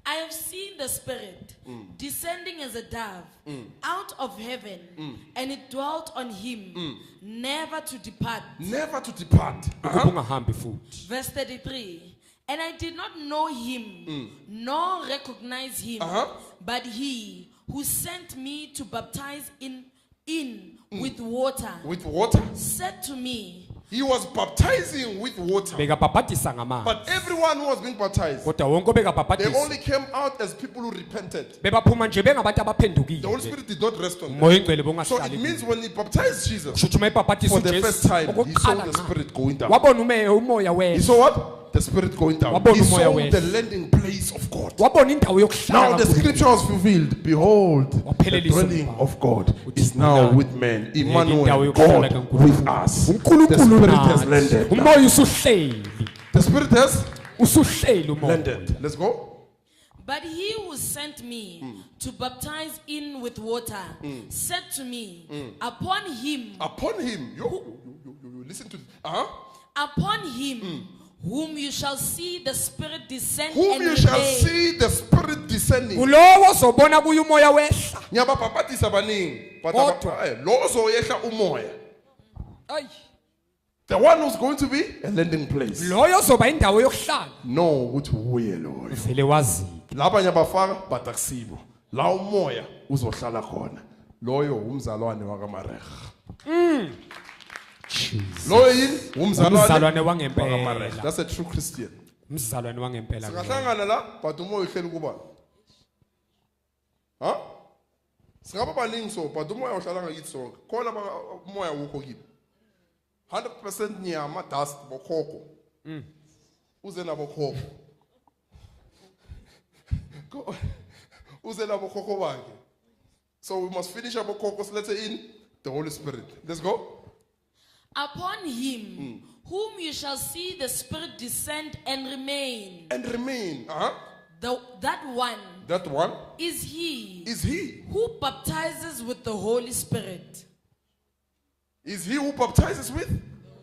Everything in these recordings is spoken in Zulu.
I have seen the Spirit descending as a dove out of heaven, and it dwelt on him, never to depart. Never to depart. Ungahambi futhi. Verse 33. And I did not know him, nor recognize him, but he who sent me to baptize in with water, said to me, he was baptizing with water. Bekabhabhatisa ngamanzi. But everyone who was being baptized, Kodwa wonke they bekabhabhatisa. only came out as people who repented. Bebaphuma nje bengabantu The Holy abaphendukile. Spirit did not rest on them. Umoya oyingcwele So it bongahlali. means when he baptized Jesus Kusho ukuthi mayibhabhatisa for the first uJesu time, he saw okokuqala the nqa. Spirit going down. Wabona umoya He wehla. saw what? The Spirit going down. Wabona He umoya saw wehla. the landing place of God. Wabona indawo Now yokuhlala. the scripture was fulfilled. Behold, the Waphelelisa dwelling umbhalo. of God is Uthi now mina with men. indawo Emmanuel, yokuhlala God kaNkulunkulu. with us. The uNkulunkulu Spirit has nathi. landed. Umoya usuhleli. The Spirit has Usuhleli umoya. landed. Let's go. but he who sent me to baptize in with water said to me, upon him, Upon him, you listen to upon him, whom you shall see the Spirit descend whom and you shall remain. see the Spirit descending. Kulowo ozobona kuye umoya wehla. Ngiyabaphathisa abaningi, but Kodwa. lo ozoyehla umoya. Ayi. The one who's going to be a landing place. Loyo ozoba indawo yokuhlala. No, ukuthi uye loyo. Vele wazi. Labanye abafaka but akusibo. La umoya uzohlala khona. Loyo umzalwane wakaMarega. Loyo yini? Umzalwane wakaMarega. wangempela. That's a true Christian. Umzalwane wangempela. Singahlangana la but umoya uhleli kubani? Ha? Singaba baningi so but umoya uhlala ngakithi sonke. Khona umoya wukho kithi. 100% nyama dust bokhokho. Uze nabo khokho. Uze nabo khokho bakhe. So we must finish our khokho, let's say in the Holy Spirit. Let's go. Upon him, whom you shall see the Spirit descend and remain. And remain. That one That one is he is he. who baptizes with the Holy Spirit. Is he who baptizes with?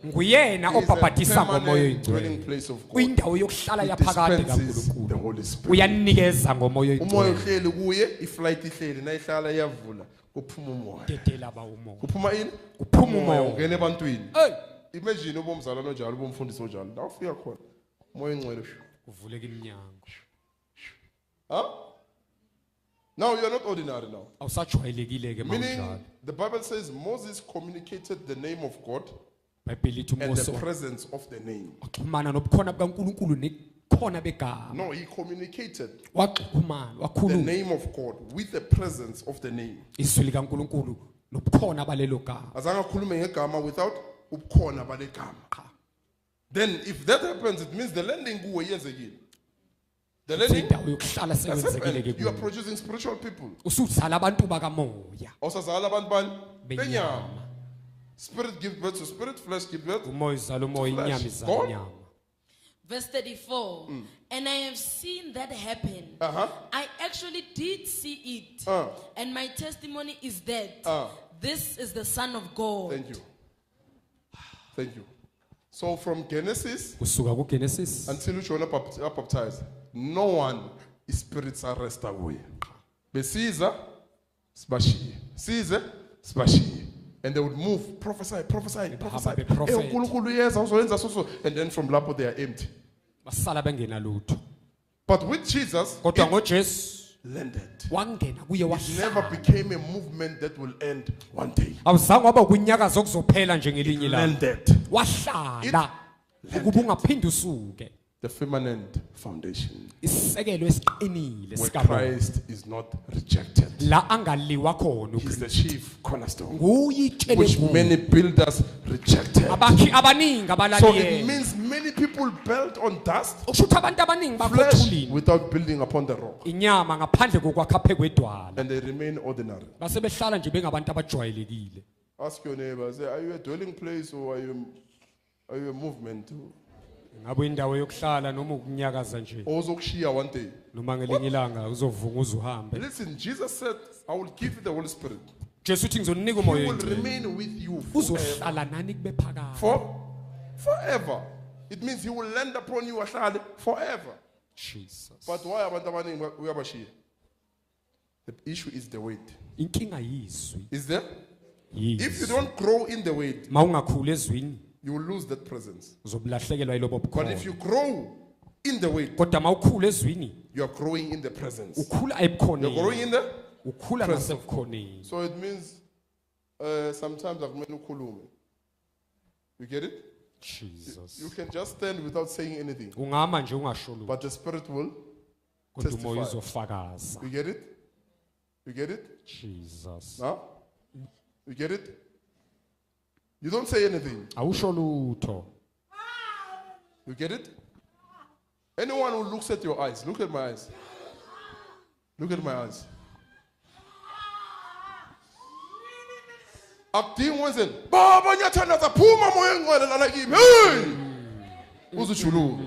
Nguyena He is a obhabhathisa ngomoya permanent dwelling oyingcwele. place of God. Kuyindawo yokuhlala He yaphakade dispenses the kaNkulunkulu. Holy Spirit. Uyanikeza ngomoya Umoya oyingcwele. uhleli kuye, iflight ihleli, nayihlala iyavula, kuphuma umoya. Dedela ba umoya. Kuphuma ini? Kuphuma Umoya umoya. ungena ebantwini. Hey, Imagine ubomzalwane onjalo, ubomfundisi onjalo. La ufika khona. Umoya ingcwele. kuvuleka iminyango. Now you are not ordinary now. Awusajwayelekile ke Meaning, manje. the Bible says Moses communicated the name of God Bhayibheli ithi and the uMose presence of the name. waxhumana nobukhona bukaNkulunkulu nekhona begama. No, he communicated Waxhumana, the wakhuluma name of God with the presence of the name. izwi likaNkulunkulu nobukhona balelo gama. Azange akhulume ngegama without ubukhona balegama. Then if that happens, it means the landing kuwe yenzekile. The landing Indawo yokuhlala has sekwenzekile happened. ke You are kuwe. producing spiritual people. Usuzala abantu bakamoya. Awusazala abantu bani? Benyama. Benyama. Spirit gives birth to spirit, flesh gives birth. Umoya uzala umoya, inyama Flesh. izala God. inyama. Verse 34. And I have seen that happen. I actually did see it. And my testimony is that this is the Son of God. Thank you. Thank you. So from Genesis Kusuka kuGenesis until uJona are baptized, no one is spirits arrest away. Besiza, sibashiye. Size, sibashiye. And they would move, prophesy. Bahamba beprofeta. uNkulunkulu uyeza uzoyenza so. And then from lapho they are empty. basala bengena lutho. But with Jesus, Kodwa it ngoJesu landed. wangena kuye It never wahlala. became a movement that will end one day. Awuzange waba kunyakaza okuzophela njengelinye la. Landed. Wahlala. Ukuba ungaphindi usuke. The permanent foundation Isekelo esiqinile where sikaBaba. Christ is not rejected. La angaliwa khona He's the chief cornerstone, nguye itshele which kulo. many builders rejected. Abakhi abaningi So abalali it yena. means many people built on dust, Ukusho ukuthi abantu abaningi flesh, bakhothulini. without building upon the rock. Inyama ngaphandle kokwakha phezedwala. And they remain ordinary. Base behlala nje bengabantu abajwayelekile. Ask your neighbor, say, are you a dwelling place or are you a movement? Ngabe indawo yokuhlala noma ukunyakaza nje. Ozokushiya one day. Noma ngelinye ilanga uzovunga uzuhambe. Listen, Jesus said, I will give you the Holy Spirit. Jesu uthi ngizoninika He umoya will oyingcwele. remain with you forever. Uzohlala nani kube phakade. Forever. It means he will land upon you ahlale forever. Jesus. But why abantu abaningi uyabashiya? The issue is the weight. Inkinga yizwi. Is there? If you Yizwi. don't grow in the weight, Mawungakhuli ezwini you will lose that presence. uzoblahlekelwa yilobo But if you bukhona. grow in the weight, Kodwa mawukhula ezwini you are growing in the presence. ukhula You're growing ebukhoneni. in the. Ukhula presence of ngasebukhoneni. So it means sometimes akumele ukhulume. You get it? Jesus. You can just stand without saying anything, Ungama nje ungasho lutho. but the spirit will. Kodwa umoya testify. uzofakaza. You get it? You get it? Jesus. Huh? You get it? You don't say anything. Awusho lutho. You get it? Anyone who looks at your eyes, look at my eyes. Look at my eyes. Akudingi wenze baba nyathanda phuma moya engcwele lana kimi. Hey! Uzujuluka.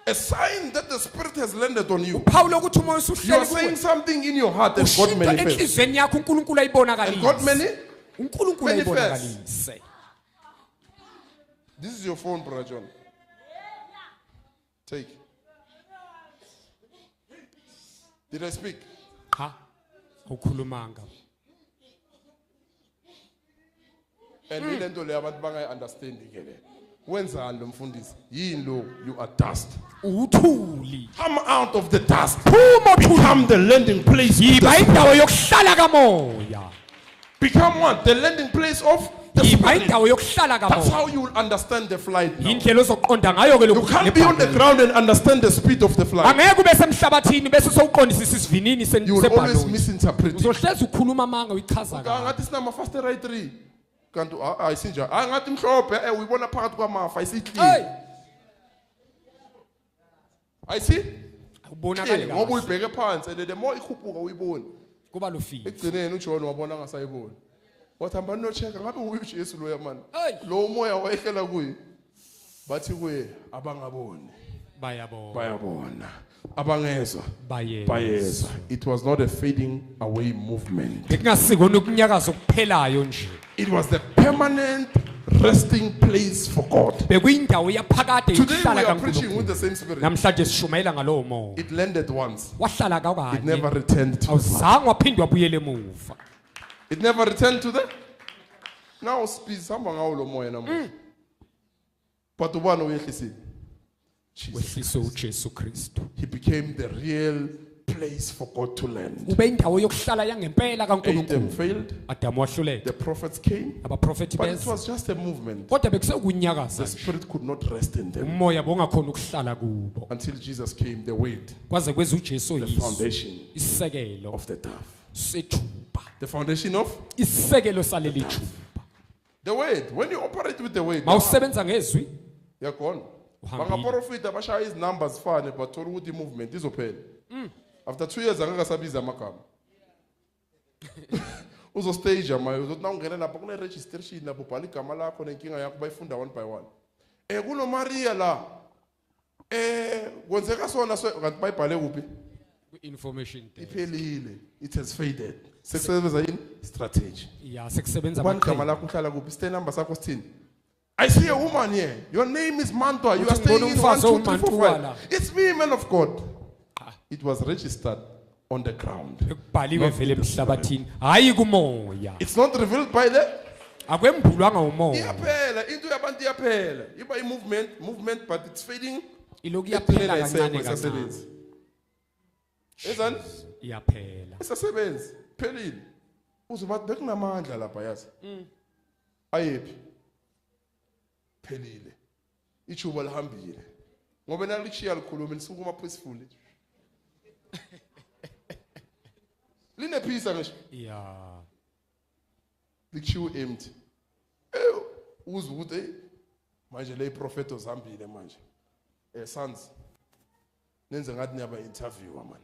A sign that the spirit has landed on you. Phawula ukuthi umoya You are usuhleli saying kuwe. something in your heart and God Ushintsha manifests. enhlizweni yakho uNkulunkulu And God ayibonakalise. uNkulunkulu manifests. ayibonakalise. This is your phone, Brother John. Take. Did I speak? Ha. Awukhulumanga. And ile nto le abantu bangayi-understand ke le. Wenzani lo mfundisi? Yini lo? You are dust. Uthuli. Come out of the dust. Phuma uthuli. Become the landing place. of the Yiba spirit. indawo yokuhlala kamoya. Become what? The landing place of the Yiba spirit. indawo yokuhlala That's kamoya. how you will understand the flight now. Indlela ozoqonda ngayo ke You lokhu. can't be on the ground and understand the speed of the flight. Angeke ube semhlabathini bese sowuqondisisa isivinini You will always sebhaloni. misinterpret it. Uzohlezi ukhuluma amanga uyichaza kahle. Ngathi sinama fast right 3. Kanti ayisinja. Ngathi mhlophe uyibona phakathi kwamafa Hey, ayisiclean. Ayisi? ubonakala Ngoba kahle. uyibheke phansi and the more ikhuphuka uyibona. Kuba lofika. Ekugcineni uJohn wabona angasayiboni. Wathi hamba no-check ngabe uJesu loya mani. Hey. Lo moya wayehlela kuye. Bathi kuye abangaboni. Bayabona. Bayabona. Abangezwa. Bayezwa. Bayezwa. It was not a fading away movement. Bekungasikona ukunyakaza okuphelayo nje. It was the permanent resting place for God. Bekuyindawo yaphakade Today we yokuhlala are preaching with kaNkulunkulu. the same spirit. Namhlanje sishumayela ngalowo moya. It landed once. Wahlala It never kakanye. returned to the Awuzange waphindwa abuyele emuva. It never returned to the. Now speed samba ngawo lo moya namuhla. But ubani uyehlisile? Jesus. Wehlise uJesu Kristu. He became the real place for God to land. Ube indawo yokuhlala yangempela Adam kaNkulunkulu. failed. Adamu wahluleka. The prophets came. Abaprofeti But it beza. was just a movement. Kodwa bekusekunyakaza The nje. spirit could not rest in them Umoya bongakhona ukuhlala kubo. until Jesus came. The weight, Kwaze kweze uJesu the yiso. foundation Isekelo of the dove. sethuba. The foundation of Isekelo saleli thuba. the weight. When you operate with the weight, Mawusebenza ngezwi. you're gone. Uhambile. Bangaprofita bashaya izinumbers fane bathola ukuthi movement izophela. After 2 years angeke asabiza amagama. Uzo stage amayo uzothi na ungena lapha kune registration lapho ubhala igama lakho nenkinga yakho bayifunda one by one. Kuno Maria la. Kwenzeka sona kanti bayibhale kuphi? Information desk. Iphelile. It has faded. Sekusebenza yini? Strategy. Ya sekusebenza Ubani igama amaqembu. lakho uhlala kuphi? Stand number sakho sithini? I see a woman here. Your name is Mantwa. You are Uthi staying ngibona in 1, 2, umfazi 3, 4, owuMantwa 5. la. It's me, man of God. It was registered on the ground. Ekubhaliwe vele emhlabathini. Hayi kumoya. It's not revealed by the. Akwembulwanga umoya. Iyaphela. Into yabantu iyaphela. Iba movement, but it's fading. Iloku yaphela kancane kancane. Isasebenzi. Ezani? Iyaphela. Isasebenzi. Phelile. Uzobathi bekunamandla lapha yazi. Ayephi? Phelile. Ichuba lihambile. Ngoba nalikushiya likhuluma lisukuma peaceful. Line peace ngisho. Ya. Likushiya empty. Uzwe ukuthi manje le prophet ozambile manje. Sons. Nenze ngathi niyaba interviewer man.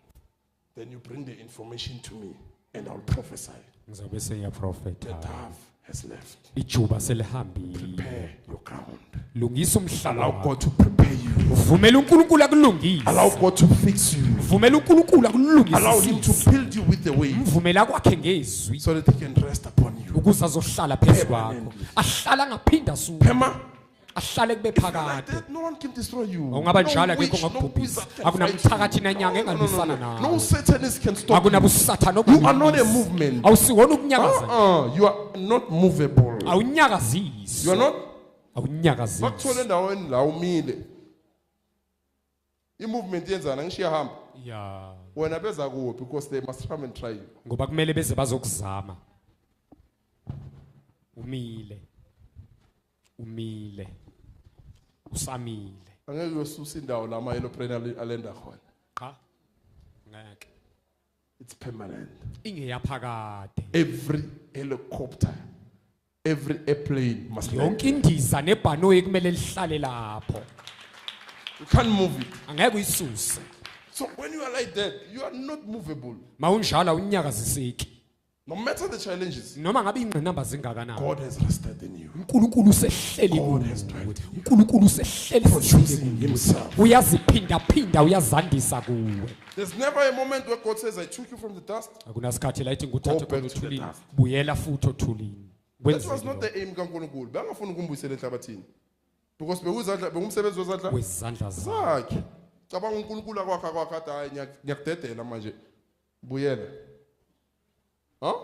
Then you bring the information to me and I'll prophesy. Ngizobe seyaprofeta. The dove has left. Ijuba selihambile. Prepare your ground. Lungisa umhlaba. Allow God to prepare you. Vumela uNkulunkulu akulungise. Allow God to fix you. Vumela uNkulunkulu akulungise. Allow Him to build you with the way Mvumela kwakhe ngezwi so that He can rest upon you. ukuze azohlala phezu kwakho. Ahlala ngaphinda suka. ahlale kube If you're like phakade that, no one can destroy you. ungaba njalo witch, akekho no ngokubhubhisa wizard can akunamthakathi fight you. nenyanga engalwisana No nawe Satanist can stop you. akunabusathana You are not a movement. awusiwona ukunyakaza You are not movable. awunyakazisi You are not. awunyakazisi Bakuthole endaweni la umile. I-movement yenzana ngishiya hamba. ya Wena beza kuwe because they must come and try you. ngoba kumele beze bazokuzama umile usamile Angeke uyosusa indawo la ama-aeroplane alenda khona. cha ngeke It's permanent. ingeyaphakade Every helicopter, every airplane must land. yonke indiza nebhanoyi kumele lihlale lapho You can't move it. angeke uyisuse So when you are like that, you are not movable. mawunjalo awunyakaziseki No matter the challenges, noma ngabe ingqinamba zingakanani God has rested in you. uNkulunkulu usehleli God kuwe has dwelt in uNkulunkulu usehleli Producing himself. uyaziphinda phinda uyazandisa kuwe There's never a moment where God says, I took you from the dust. akunasikhathi la ithi Go nguthathe back khona to the othulini dust. buyela futhi othulini That was not the aim kaNkulunkulu. Bengafuna ukumbuyisela enhlabathini. Because bekumsebenzi wezandla wezandla zakhe zakhe. Cabanga uNkulunkulu akwakhe athi hayi ngiyakudedela manje. Buyela. Huh?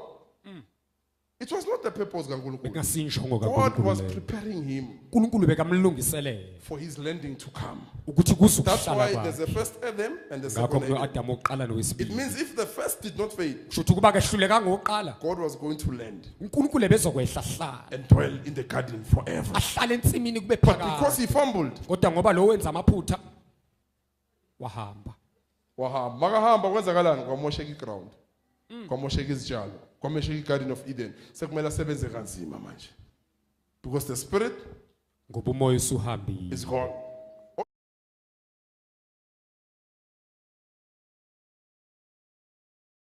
It was not the purpose kaNkulunkulu. bengasinjongo God was kaNkulunkulu preparing him uNkulunkulu bekamlungiselela for his landing to come. ukuthi kuze That's why ukuhlala there's kwakhe a first Adam and the ngakho second Adam. kuno-Adamu wokuqala It nowesibili means if the first did not fail, kusho ukuthi kuba kehlulekanga owokuqala God was going to land uNkulunkulu ebezokwehla hlala and dwell in the garden forever. ahlale ensimini kube But because phakade he fumbled, kodwa ngoba lo wenza amaphutha wahamba wahamba. Makahamba kwenzakalani? Kwamosheka iground. Kwamosheka izitshalo. Kwamosheka igarden of Eden. Sekumele asebenze kanzima manje. Because the spirit ngoba umoya usuhambile is gone.